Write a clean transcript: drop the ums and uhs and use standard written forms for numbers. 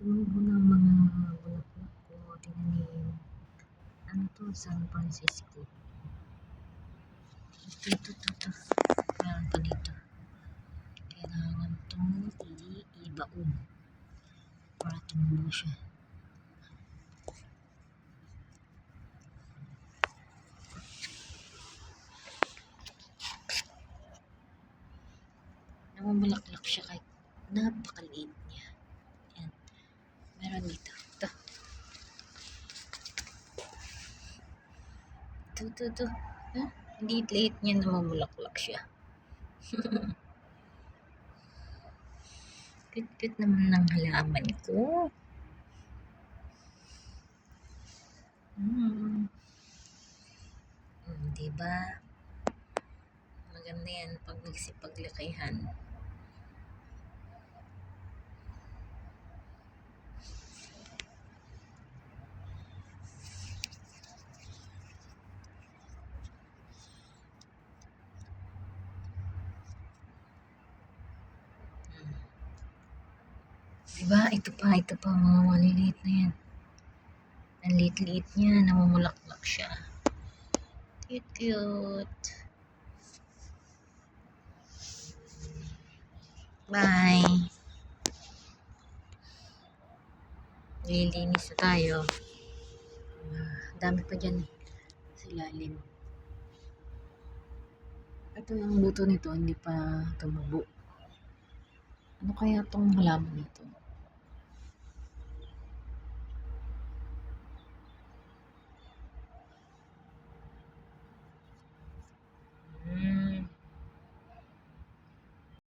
Tumubo ng mga bulaklak ko, tinanim. Ano to? San Francisco. Ito. Meron pa dito. Kailangan itong ibaon para tumubo siya. Namumulaklak siya kahit napakaliit niya. Yan. Meron dito. Ito. Huh? Liit-liit niya namumulaklak siya. Cute naman ng halaman ko. Diba? Maganda yan pag nagsipaglakihan. Diba? Ito pa, mga maliliit na yan. Ang liit-liit niya, namumulaklak siya. Cute. Bye. Lilinis na tayo. Dami pa dyan eh. Sa ilalim. Ito yung luto nito, hindi pa tumubo. Ano kaya tong halaman nito?